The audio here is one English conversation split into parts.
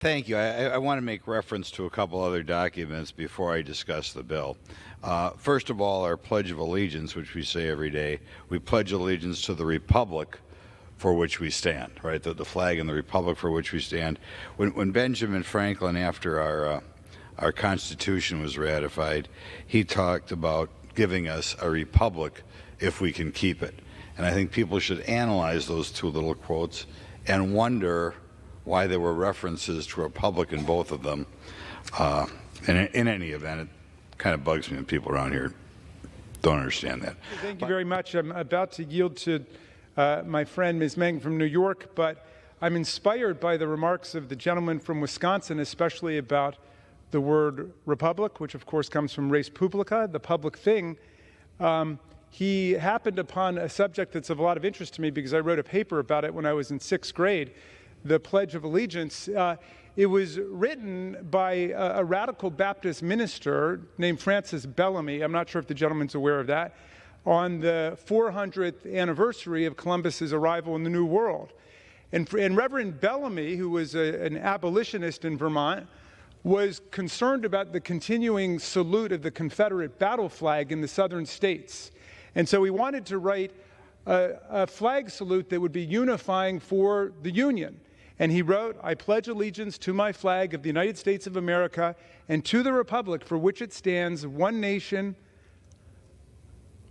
Thank you. I want to make reference to a couple other documents before I discuss the bill. First of all, our Pledge of Allegiance, which we say every day, we pledge allegiance to the Republic for which we stand, right? The flag and the Republic for which we stand. When Benjamin Franklin, after our Constitution was ratified, he talked about giving us a republic if we can keep it. And I think people should analyze those two little quotes and wonder why there were references to republic in both of them. In any event, it kind of bugs me when people around here don't understand that. Thank you very much. I'm about to yield to my friend Ms. Meng from New York, but I'm inspired by the remarks of the gentleman from Wisconsin, especially about the word republic, which of course comes from res publica, the public thing. He happened upon a subject that's of a lot of interest to me because I wrote a paper about it when I was in 6th grade, the Pledge of Allegiance. It was written by a radical Baptist minister named Francis Bellamy. I'm not sure if the gentleman's aware of that, on the 400th anniversary of Columbus's arrival in the New World. And Reverend Bellamy, who was an abolitionist in Vermont, was concerned about the continuing salute of the Confederate battle flag in the southern states. And so he wanted to write a flag salute that would be unifying for the Union. And he wrote, "I pledge allegiance to my flag of the United States of America and to the republic for which it stands, one nation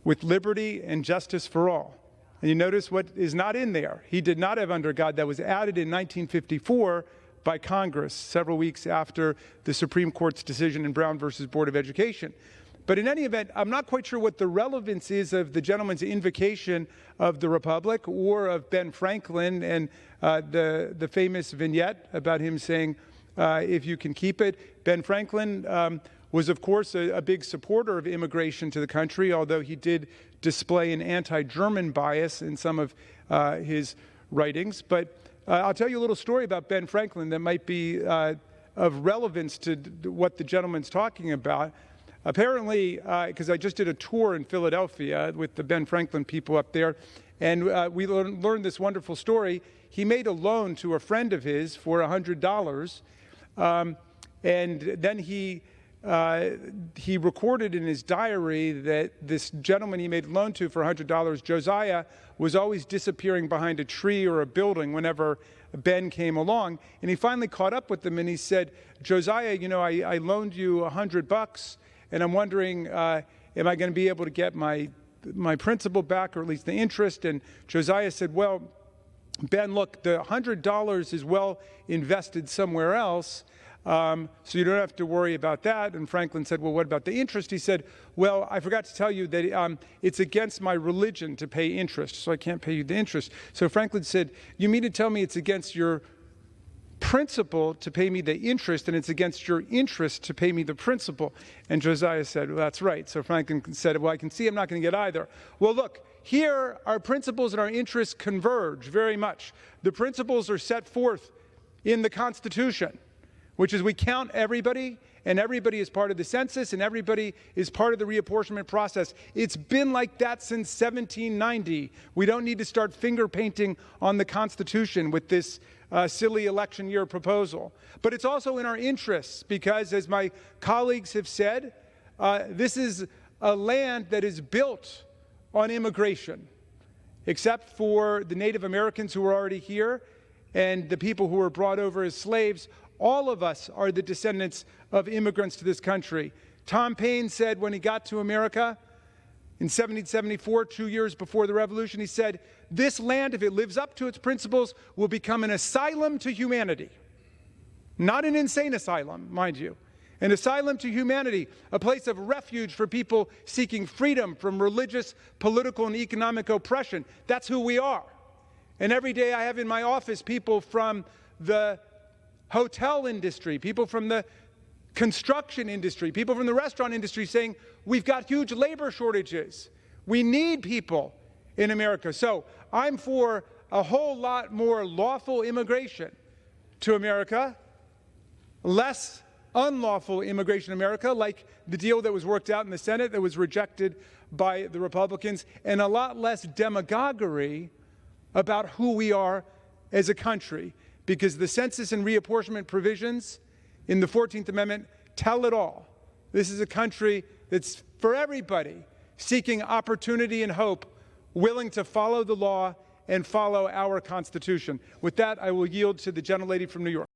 with liberty and justice for all." And you notice what is not in there. He did not have "under God." That was added in 1954 by Congress, several weeks after the Supreme Court's decision in Brown versus Board of Education. But in any event, I'm not quite sure what the relevance is of the gentleman's invocation of the Republic or of Ben Franklin and the famous vignette about him saying, if you can keep it. Ben Franklin was, of course, a big supporter of immigration to the country, although he did display an anti-German bias in some of his writings. But I'll tell you a little story about Ben Franklin that might be of relevance to what the gentleman's talking about. Apparently, because I just did a tour in Philadelphia with the Ben Franklin people up there, and we learned this wonderful story. He made a loan to a friend of his for $100, and then he recorded in his diary that this gentleman he made a loan to for $100, Josiah, was always disappearing behind a tree or a building whenever Ben came along. And he finally caught up with him, and he said, "Josiah, you know, I loaned you $100, and I'm wondering, am I going to be able to get my principal back, or at least the interest?" And Josiah said, "Well, Ben, look, the $100 is well invested somewhere else, so you don't have to worry about that." And Franklin said, "Well, what about the interest?" He said, "Well, I forgot to tell you that it's against my religion to pay interest, so I can't pay you the interest." So Franklin said, "You mean to tell me it's against your principal to pay me the interest, and it's against your interest to pay me the principal?" And Josiah said, "Well, that's right." So Franklin said, "Well, I can see I'm not going to get either." Well, look, here our principles and our interests converge very much. The principles are set forth in the Constitution, which is we count everybody, and everybody is part of the census, and everybody is part of the reapportionment process. It's been like that since 1790. We don't need to start finger painting on the Constitution with this silly election year proposal. But it's also in our interests because, as my colleagues have said, this is a land that is built on immigration, except for the Native Americans who are already here and the people who were brought over as slaves. All of us are the descendants of immigrants to this country. Tom Paine said when he got to America in 1774, 2 years before the Revolution, he said, "This land, if it lives up to its principles, will become an asylum to humanity." Not an insane asylum, mind you. An asylum to humanity, a place of refuge for people seeking freedom from religious, political, and economic oppression. That's who we are. And every day I have in my office people from the hotel industry, people from the construction industry, people from the restaurant industry saying, we've got huge labor shortages. We need people in America. So I'm for a whole lot more lawful immigration to America, less unlawful immigration in America, like the deal that was worked out in the Senate that was rejected by the Republicans, and a lot less demagoguery about who we are as a country. because the census and reapportionment provisions in the 14th Amendment tell it all. This is a country that's for everybody, seeking opportunity and hope, willing to follow the law and follow our Constitution. With that, I will yield to the gentlelady from New York.